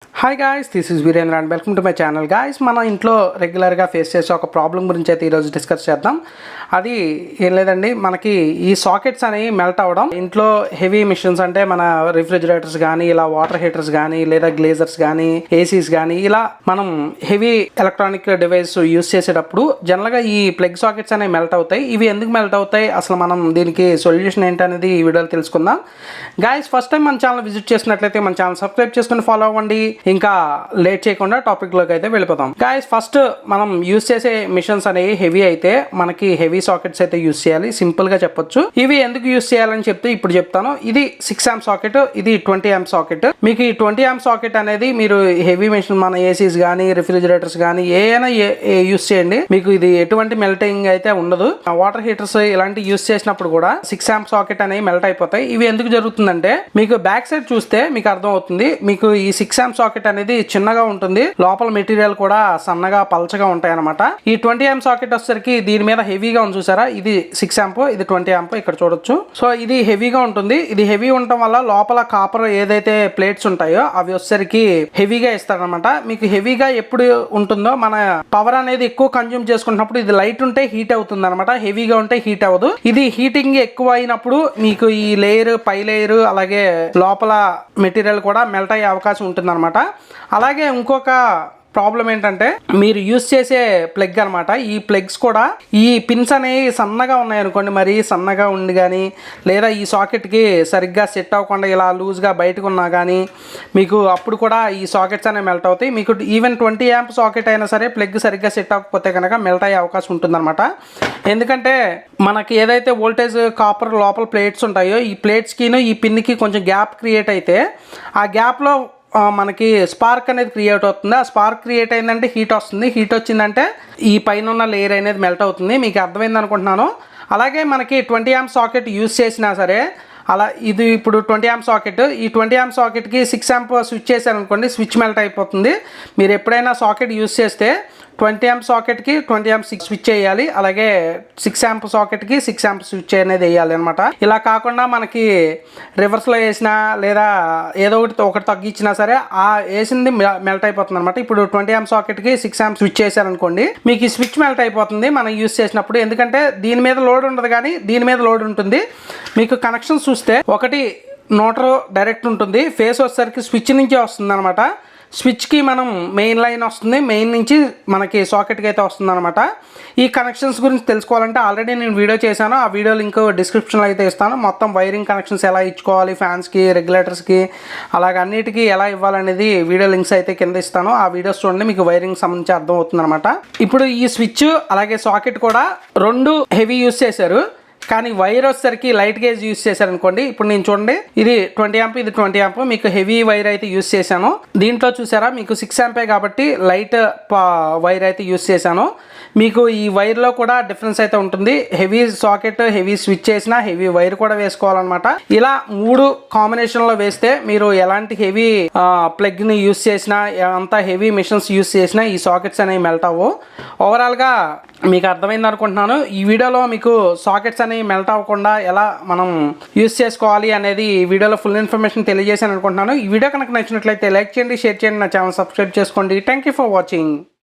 Hi guys, this is Virendra and welcome to my channel. Guys, మన ఇంట్లో రెగ్యులర్గా face చేసే ఒక ప్రాబ్లం గురించి అయితే ఈరోజు డిస్కస్ చేద్దాం. అది ఏం లేదండి, మనకి ఈ సాకెట్స్ అనేవి మెల్ట్ అవ్వడం. ఇంట్లో హెవీ మిషన్స్ అంటే మన రిఫ్రిజిరేటర్స్ కానీ, ఇలా వాటర్ హీటర్స్ కానీ, లేదా గ్లేజర్స్ కానీ, ఏసీస్ కానీ, ఇలా మనం హెవీ ఎలక్ట్రానిక్ డివైస్ యూస్ చేసేటప్పుడు జనరల్గా ఈ ప్లగ్ సాకెట్స్ అనేవి మెల్ట్ అవుతాయి. ఇవి ఎందుకు మెల్ట్ అవుతాయి, అసలు మనం దీనికి సొల్యూషన్ ఏంటనేది ఈ వీడియోలో తెలుసుకుందాం. గాయ్స్, ఫస్ట్ టైం మన ఛానల్ విజిట్ చేసినట్లయితే మన ఛానల్ సబ్స్క్రైబ్ చేసుకుని ఫాలో అవ్వండి. ఇంకా లేట్ చేయకుండా టాపిక్ లోకి అయితే వెళ్ళిపోతాం. గాయ్స్, ఫస్ట్ మనం యూస్ చేసే మిషన్స్ అనేవి హెవీ అయితే మనకి హెవీ సాకెట్స్ అయితే యూస్ చేయాలి. సింపుల్ గా చెప్పొచ్చు. ఇవి ఎందుకు యూస్ చేయాలని చెప్తే ఇప్పుడు చెప్తాను. ఇది 6 amp సాకెట్, ఇది 20 amp సాకెట్. మీకు ఈ 20 amp సాకెట్ అనేది మీరు హెవీ మిషన్ మన ఏసీస్ కానీ, రిఫ్రిజిరేటర్స్ కానీ ఏమైనా యూస్ చేయండి, మీకు ఇది ఎటువంటి మెల్టింగ్ అయితే ఉండదు. వాటర్ హీటర్స్ ఇలాంటి యూస్ చేసినప్పుడు కూడా 6 amp సాకెట్ అనేవి మెల్ట్ అయిపోతాయి. ఇవి ఎందుకు జరుగుతుందంటే మీకు బ్యాక్ సైడ్ చూస్తే మీకు అర్థం అవుతుంది. మీకు ఈ 6 amp సాకెట్ అనేది చిన్నగా ఉంటుంది, లోపల మెటీరియల్ కూడా సన్నగా పల్చగా ఉంటాయి అనమాట. ఈ 20 amp సాకెట్ వచ్చేసరికి దీని మీద హెవీగా ఉంది చూసారా, ఇది 6 amp, ఇది 20 amp ఇక్కడ చూడొచ్చు. సో ఇది హెవీగా ఉంటుంది. ఇది హెవీ ఉండటం వల్ల లోపల కాపర్ ఏదైతే ప్లేట్స్ ఉంటాయో అవి వచ్చేసరికి హెవీగా ఇస్తారనమాట. మీకు హెవీగా ఎప్పుడు ఉంటుందో, మన పవర్ అనేది ఎక్కువ కన్జ్యూమ్ చేసుకున్నప్పుడు ఇది లైట్ ఉంటే హీట్ అవుతుంది అనమాట, హెవీగా ఉంటే హీట్ అవ్వదు. ఇది హీటింగ్ ఎక్కువ అయినప్పుడు మీకు ఈ లేయర్, పై లేయర్, అలాగే లోపల మెటీరియల్ కూడా మెల్ట్ అయ్యే అవకాశం ఉంటుంది అనమాట. అలాగే ఇంకొక ప్రాబ్లం ఏంటంటే మీరు యూస్ చేసే ప్లగ్ అనమాట. ఈ ప్లగ్స్ కూడా ఈ పిన్స్ అనేవి సన్నగా ఉన్నాయి అనుకోండి, మరి సన్నగా ఉండి కానీ, లేదా ఈ సాకెట్కి సరిగ్గా సెట్ అవ్వకుండా ఇలా లూజ్గా బయటకు ఉన్నా కానీ మీకు అప్పుడు కూడా ఈ సాకెట్స్ అనేవి మెల్ట్ అవుతాయి. మీకు ఈవెన్ 20 amp సాకెట్ అయినా సరే ప్లగ్ సరిగ్గా సెట్ అవ్వకపోతే కనుక మెల్ట్ అయ్యే అవకాశం ఉంటుందన్నమాట. ఎందుకంటే మనకి ఏదైతే వోల్టేజ్ కాపర్ లోపల ప్లేట్స్ ఉంటాయో, ఈ ప్లేట్స్కిను ఈ పిన్కి కొంచెం గ్యాప్ క్రియేట్ అయితే ఆ గ్యాప్లో మనకి స్పార్క్ అనేది క్రియేట్ అవుతుంది. ఆ స్పార్క్ క్రియేట్ అయిందంటే హీట్ వస్తుంది. హీట్ వచ్చిందంటే ఈ పైన ఉన్న లేయర్ అనేది మెల్ట్ అవుతుంది. మీకు అర్థమైంది అనుకుంటున్నాను. అలాగే మనకి 20 amp సాకెట్ యూస్ చేసినా సరే, అలా ఇది ఇప్పుడు 20 amp సాకెట్, ఈ 20 amp సాకెట్కి 6 amp స్విచ్ చేశారనుకోండి, స్విచ్ మెల్ట్ అయిపోతుంది. మీరు ఎప్పుడైనా సాకెట్ యూస్ చేస్తే 20 amp సాకెట్కి 20 amp స్విచ్ చేయాలి. అలాగే 6 amp సాకెట్కి 6 amp స్విచ్ అనేది వేయాలి అనమాట. ఇలా కాకుండా మనకి రివర్స్లో వేసినా లేదా ఏదో ఒకటి తగ్గించినా సరే ఆ వేసింది మెల్ట్ అయిపోతుంది అనమాట. ఇప్పుడు 20 amp సాకెట్కి 6 amp స్విచ్ చేశారనుకోండి, మీకు ఈ స్విచ్ మెల్ట్ అయిపోతుంది మనం యూస్ చేసినప్పుడు. ఎందుకంటే దీని మీద లోడ్ ఉండదు కానీ దీని మీద లోడ్ ఉంటుంది. మీకు కనెక్షన్ చూస్తే ఒకటి నోటర్ డైరెక్ట్ ఉంటుంది, ఫేస్ వచ్చేసరికి స్విచ్ నుంచే వస్తుంది అనమాట. స్విచ్కి మనం మెయిన్ లైన్ వస్తుంది, మెయిన్ నుంచి మనకి సాకెట్కి అయితే వస్తుంది అనమాట. ఈ కనెక్షన్స్ గురించి తెలుసుకోవాలంటే ఆల్రెడీ నేను వీడియో చేశాను, ఆ వీడియో లింక్ డిస్క్రిప్షన్లో అయితే ఇస్తాను. మొత్తం వైరింగ్ కనెక్షన్స్ ఎలా ఇచ్చుకోవాలి, ఫ్యాన్స్కి, రెగ్యులేటర్స్కి, అలాగే అన్నిటికీ ఎలా ఇవ్వాలనేది వీడియో లింక్స్ అయితే కింద ఇస్తాను. ఆ వీడియోస్ చూడండి, మీకు వైరింగ్ సంబంధించి అర్థం అవుతుంది అనమాట. ఇప్పుడు ఈ స్విచ్ అలాగే సాకెట్ కూడా రెండు హెవీ యూస్ చేశారు, కానీ వైర్ వచ్చేసరికి లైట్ గేజ్ యూస్ చేశారనుకోండి. ఇప్పుడు నేను చూడండి, ఇది 20 amp, ఇది 20 amp. మీకు హెవీ వైర్ అయితే యూస్ చేశాను. దీంట్లో చూసారా మీకు 6 amp కాబట్టి లైట్ వైర్ అయితే యూస్ చేశాను. మీకు ఈ వైర్లో కూడా డిఫరెన్స్ అయితే ఉంటుంది. హెవీ సాకెట్, హెవీ స్విచ్ చేసినా హెవీ వైర్ కూడా వేసుకోవాలన్నమాట. ఇలా 3 కాంబినేషన్లో వేస్తే మీరు ఎలాంటి హెవీ ప్లగ్ని యూస్ చేసినా, అంత హెవీ మిషన్స్ యూస్ చేసినా ఈ సాకెట్స్ అనేవి మెల్ట్ అవ్వవు. ఓవరాల్గా మీకు అర్థమైంది అనుకుంటున్నాను. ఈ వీడియోలో మీకు సాకెట్స్ అనేవి మెల్ట్ అవ్వకుండా ఎలా మనం యూస్ చేసుకోవాలి అనేది ఈ వీడియోలో ఫుల్ ఇన్ఫర్మేషన్ తెలియజేశాను అనుకుంటున్నాను. ఈ వీడియో కనుక నచ్చినట్లయితే లైక్ చేయండి, షేర్ చేయండి, నా ఛానల్ సబ్స్క్రైబ్ చేసుకోండి. Thank you for watching.